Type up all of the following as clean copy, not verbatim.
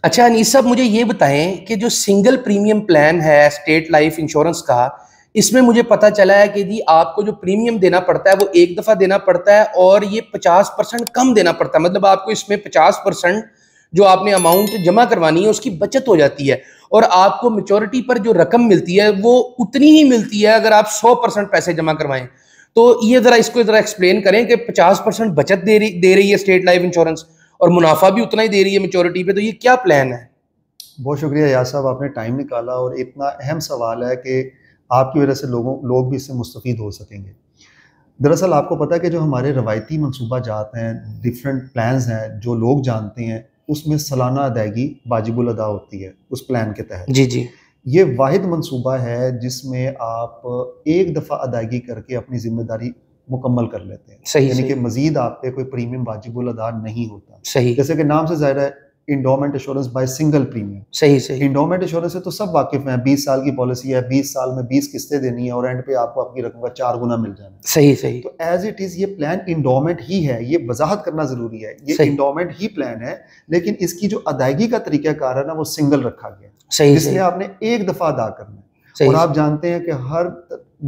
अच्छा अनीस साहब, मुझे ये बताएं कि जो सिंगल प्रीमियम प्लान है स्टेट लाइफ इंश्योरेंस का, इसमें मुझे पता चला है कि जी आपको जो प्रीमियम देना पड़ता है वो एक दफा देना पड़ता है और ये 50% कम देना पड़ता है। मतलब आपको इसमें 50% जो आपने अमाउंट जमा करवानी है उसकी बचत हो जाती है और आपको मेच्योरिटी पर जो रकम मिलती है वो उतनी ही मिलती है अगर आप 100% पैसे जमा करवाएं। तो ये जरा इसको जरा एक्सप्लेन करें कि 50% बचत दे रही है स्टेट लाइफ इंश्योरेंस और मुनाफा भी उतना ही दे रही है मेच्योरिटी पे, तो ये क्या प्लान है? बहुत शुक्रिया यार साहब, आपने टाइम निकाला और इतना अहम सवाल है कि आपकी वजह से लोग भी इससे मुस्तफ़ीद हो सकेंगे। दरअसल आपको पता है कि जो हमारे रवायती मनसूबा जात हैं, डिफरेंट प्लान्स हैं जो लोग जानते हैं, उसमें सालाना अदायगी वाजिबुल अदा होती है उस प्लान के तहत। जी जी। ये वाहिद मनसूबा है जिसमें आप एक दफ़ा अदायगी करके अपनी ज़िम्मेदारी मुकम्मल कर लेते हैं, सही यानी कि सही मज़ीद आप पे कोई प्रीमियम वाजिबुल अदा नहीं होता। सही जैसे कि नाम से ज़ाहिर है, endowment insurance by single premium. सही सही इंडोमेंट इंश्योरेंस से तो सब वाकिफ हैं, 20 साल की पॉलिसी है, 20 साल में 20 किस्तें देनी है और एंड पे आपको आपकी रकम का 4 गुना मिल जाना है। सही सही तो एज इट इज़ ये प्लान इंडोमेंट ही है, ये वजाहत करना ज़रूरी है, ये सही इंडोमेंट ही प्लान है, लेकिन इसकी जो अदायगी का तरीक़ाकार है ना वो सिंगल रखा गया, सही जिसमें सही आपने एक दफ़ा अदा करना है। और सही आप जानते हैं कि हर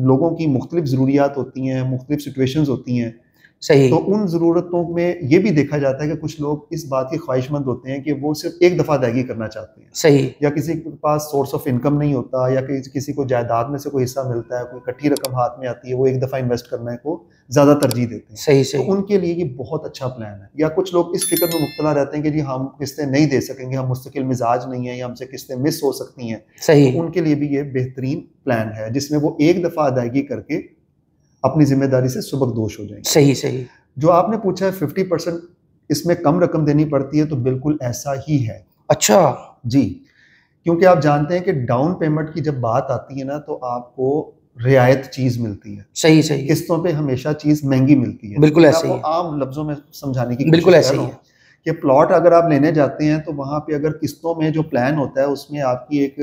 लोगों की मुख्तलिफ ज़रूरियात होती हैं, मुख्तलिफ सिचुएशंस होती हैं, सही तो उन ज़रूरतों में ये भी देखा जाता है कि कुछ लोग इस बात के ख्वाहिशमंद होते हैं कि वो सिर्फ एक दफ़ा अदायगी करना चाहते हैं, सही या किसी के पास सोर्स ऑफ इनकम नहीं होता, या किसी को जायदाद में से कोई हिस्सा मिलता है, कोई इकट्ठी रकम हाथ में आती है, वो एक दफ़ा इन्वेस्ट करने को ज़्यादा तरजीह देते हैं। सही तो सही उनके लिए ये बहुत अच्छा प्लान है। या कुछ लोग इस फिक्र में मुब्तला रहते हैं कि जी हम किस्तें नहीं दे सकेंगे, हम मुस्तकिल मिजाज नहीं है, या हमसे किस्तें मिस हो सकती हैं, सही तो उनके लिए भी ये बेहतरीन प्लान है जिसमें वो एक दफ़ा अदायगी करके अपनी जिम्मेदारी से सुबकदोश हो जाएंगे। सही सही। जो आपने पूछा है 50% इसमें कम रकम देनी पड़ती है, तो बिल्कुल ऐसा ही है अच्छा। जी। क्योंकि आप जानते हैं कि डाउन पेमेंट की जब बात आती है ना, तो आपको रियायत चीज़ मिलती है, सही सही किस्तों पे हमेशा चीज़ महंगी मिलती है। बिल्कुल मैं ऐसे आपको ही है। आम लफ्ज़ों में समझाने की बिल्कुल कोशिश कर ऐसे रहा ही हूँ है। कि प्लॉट अगर आप लेने जाते हैं तो वहाँ पे अगर किस्तों में जो प्लान होता है उसमें आपकी एक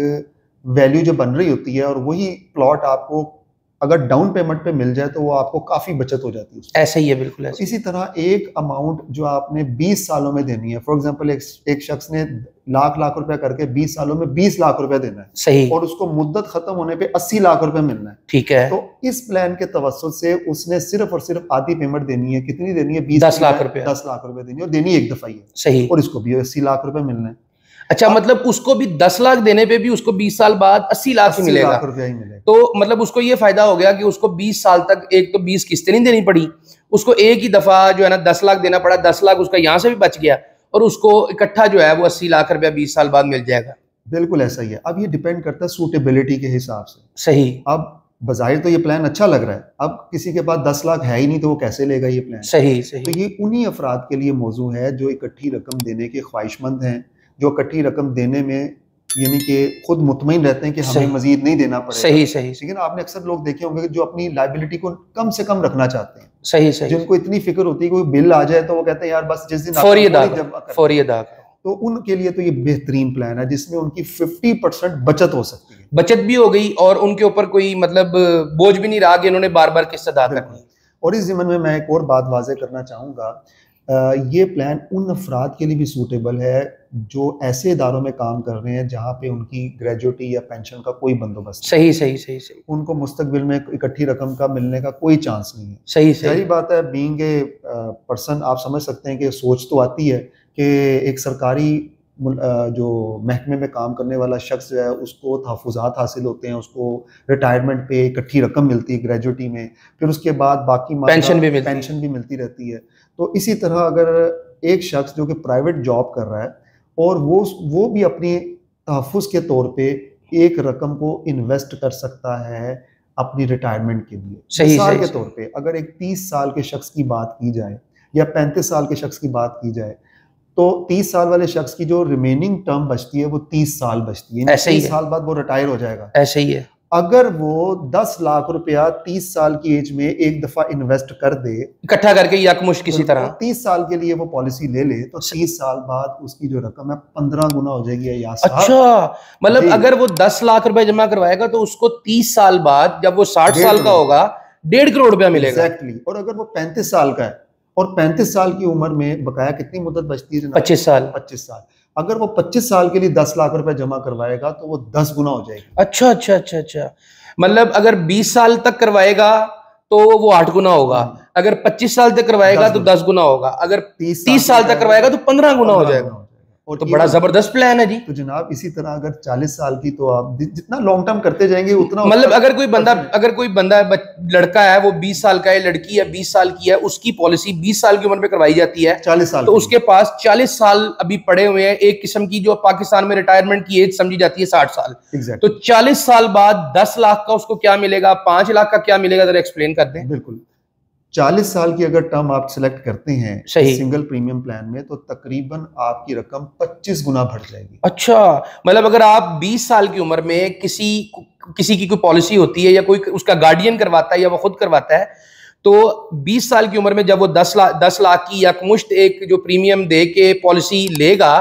वैल्यू जो बन रही होती है, और वही प्लॉट आपको अगर डाउन पेमेंट पे मिल जाए तो वो आपको काफ़ी बचत हो जाती है उसमें। ऐसे ही है, बिल्कुल तो ऐसे ही इसी तरह एक अमाउंट जो आपने 20 सालों में देनी है, फॉर एग्जांपल एक शख्स ने लाख लाख रुपया करके 20 सालों में 20 लाख रुपया देना है सही। और उसको मुद्दत खत्म होने पे 80 लाख रुपया मिलना है। ठीक है। तो इस प्लान के तवज्जुह से उसने सिर्फ और सिर्फ आधी पेमेंट देनी है। कितनी देनी है? 20 10 की लाख बजाय रुपया 10 लाख रुपए देनी है, और देनी एक दफा ही है, सही। और इसको भी 80 लाख रुपए मिलना है। अच्छा, अब मतलब उसको भी 10 लाख देने पे भी उसको 20 साल बाद 80 लाख ही 80 मिलेगा। लाख रुपया ही मिलेगा। तो मतलब उसको ये फायदा हो गया कि उसको 20 साल तक एक तो 20 किस्तें नहीं देनी पड़ी, उसको एक ही दफा जो है ना 10 लाख देना पड़ा, 10 लाख उसका यहाँ से भी बच गया और उसको इकट्ठा जो है वो 80 लाख रुपया 20 साल बाद मिल जाएगा। बिल्कुल ऐसा ही है। अब ये डिपेंड करता है सूटेबिलिटी के हिसाब से। सही। अब बज़ाहिर तो ये प्लान अच्छा लग रहा है, अब किसी के पास 10 लाख है ही नहीं तो वो कैसे लेगा ये प्लान? सही तो सही ये उन्हीं अफराद के लिए मौजू है जो इकट्ठी रकम देने के ख्वाहिशमंद हैं, जो इकट्ठी रकम देने में यानी कि खुद मुतमईन रहते हैं कि हमें सही मजीद नहीं देना पड़ेगा। सही सही लेकिन आपने अक्सर लोग देखे होंगे जो अपनी लाइबिलिटी को कम से कम रखना चाहते हैं, सही सही जिनको इतनी फिक्र होती है कोई बिल आ जाए तो वो कहते हैं यार बस जिस दिन फौरी आपको अदा फौरी करो, जमा करना फौरी है। अदा करो। तो उनके लिए तो ये बेहतरीन प्लान है जिसमें उनकी 50% बचत हो सकती है। बचत भी हो गई और उनके ऊपर कोई मतलब बोझ भी नहीं रहा कि उन्होंने बार बार किस्त अदा करनी बिल्कुल। और इस ज़िम्मन में मैं एक और बात वाज़ेह करना चाहूँगा, ये प्लान उन अफराद के लिए भी सूटेबल है जो ऐसे इदारों में काम कर रहे हैं जहाँ पे उनकी ग्रेजुएटी या पेंशन का कोई बंदोबस्त नहीं। सही सही सही सही उनको मुस्तकबिल में इकट्ठी रकम का मिलने का कोई चांस नहीं है। सही ज़ाहिर सही बात है, बीइंग ए पर्सन आप समझ सकते हैं कि सोच तो आती है कि एक सरकारी जो महकमे में काम करने वाला शख्स जो है उसको तहफ़्फ़ुज़ात हासिल होते हैं, उसको रिटायरमेंट पे इकट्ठी रकम मिलती है ग्रेजुएटी में, फिर उसके बाद बाकी पेंशन भी मिलती है। पेंशन भी मिलती रहती है। तो इसी तरह अगर एक शख्स जो कि प्राइवेट जॉब कर रहा है और वो भी अपनी तहफ़्फ़ुज़ के तौर पे एक रकम को इन्वेस्ट कर सकता है अपनी रिटायरमेंट के लिए। सही मिसाल सही के सही तौर पे अगर एक 30 साल के शख्स की बात की जाए या 35 साल के शख्स की बात की जाए, तो 30 साल वाले शख्स की जो रिमेनिंग टर्म बचती है वो 30 साल बचती है। ऐसे ही 30 है, साल बाद वो रिटायर हो जाएगा। ऐसे ही है। अगर वो 10 लाख रुपया 30 साल की एज में एक दफा इन्वेस्ट कर दे, इकट्ठा करके यकमुश्त किसी और तरह 30 साल के लिए वो पॉलिसी ले ले, तो 30 साल बाद उसकी जो रकम है 15 गुना हो जाएगी या साहब। अच्छा, मतलब जी, अगर वो 10 लाख रुपए जमा करवाएगा तो उसको 30 साल बाद जब वो 60 डेढ़ साल का करोड़ होगा 1.5 करोड़ रुपया मिलेगा। एग्जैक्टली। और अगर वो 35 साल का है और 35 साल की उम्र में बकाया कितनी मुद्दत बचती है जनाब? 25 साल। 25 साल। अगर वो 25 साल के लिए 10 लाख रुपए जमा करवाएगा तो वो 10 गुना हो जाएगी। अच्छा अच्छा अच्छा अच्छा, मतलब अगर 20 साल तक करवाएगा तो वो 8 गुना होगा, अगर 25 साल तक करवाएगा तो 10 गुना होगा, अगर 30 साल तक करवाएगा तो 15 गुना हो जाएगा। और तो बड़ा जबरदस्त प्लान है जी। तो जनाब इसी तरह अगर 40 साल की, तो आप जितना लॉन्ग टर्म करते जाएंगे उतना, मतलब अगर कोई बंदा लड़का है, वो 20 साल का है, लड़की है 20 साल की है, उसकी पॉलिसी 20 साल की उम्र में करवाई जाती है, 40 साल तो उसके पास 40 साल अभी पड़े हुए हैं, एक किस्म की जो पाकिस्तान में रिटायरमेंट की एज समझी जाती है 60 साल। exactly. तो 40 साल बाद 10 लाख का उसको क्या मिलेगा, 5 लाख का क्या मिलेगा, जरा एक्सप्लेन कर दें। बिल्कुल, 40 साल की अगर टर्म आप सिलेक्ट करते हैं सही सिंगल प्रीमियम प्लान में, तो तकरीबन आपकी रकम 25 गुना बढ़ जाएगी। अच्छा, मतलब अगर आप 20 साल की उम्र में किसी की कोई पॉलिसी होती है, या कोई उसका गार्डियन करवाता है या वो खुद करवाता है, तो 20 साल की उम्र में जब वो 10 लाख की या मुश्त एक जो प्रीमियम दे के पॉलिसी लेगा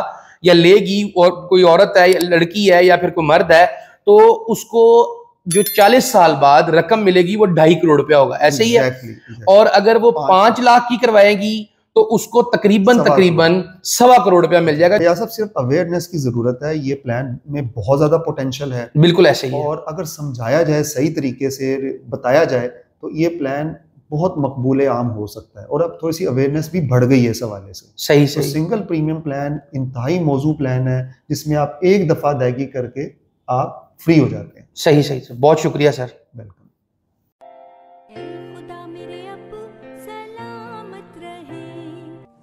या लेगी, और कोई औरत है, लड़की है या फिर कोई मर्द है, तो उसको जो 40 साल बाद रकम मिलेगी वो 2.5 करोड़ रुपया होगा, ऐसे ही है। और अगर वो 5 लाख की करवाएगी तो उसको तकरीबन 1.25 करोड़ रुपया मिल जाएगा। यह सब सिर्फ अवेयरनेस की जरूरत है, ये प्लान में बहुत ज्यादा पोटेंशियल है। बिल्कुल ऐसे ही है। और अगर समझाया जाए, सही तरीके से बताया जाए, तो ये प्लान बहुत मकबूल आम हो सकता है। और अब थोड़ी सी अवेयरनेस भी बढ़ गई है इस हवाले से। सही तो सिंगल प्रीमियम प्लान इंतहाई मौजू प्लान है, जिसमें आप एक दफा अदायगी करके आप फ्री हो जाते हैं। सही सही सर, बहुत शुक्रिया सर। वेलकम।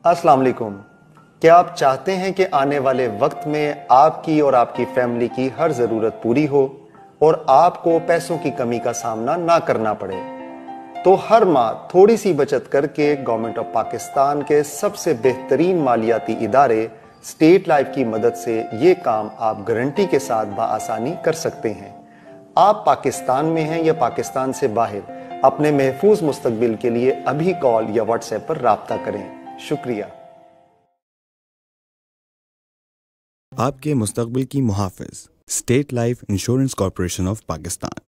अस्सलाम वालेकुम। क्या आप चाहते हैं कि आने वाले वक्त में आपकी और आपकी फैमिली की हर ज़रूरत पूरी हो और आपको पैसों की कमी का सामना ना करना पड़े? तो हर माह थोड़ी सी बचत करके गवर्नमेंट ऑफ पाकिस्तान के सबसे बेहतरीन मालियाती इदारे स्टेट लाइफ की मदद से ये काम आप गारंटी के साथ बआसानी कर सकते हैं। आप पाकिस्तान में हैं या पाकिस्तान से बाहर, अपने महफूज मुस्तकबिल के लिए अभी कॉल या व्हाट्सएप पर राब्ता करें। शुक्रिया। आपके मुस्तकबिल की मुहाफिज, state life insurance corporation of Pakistan.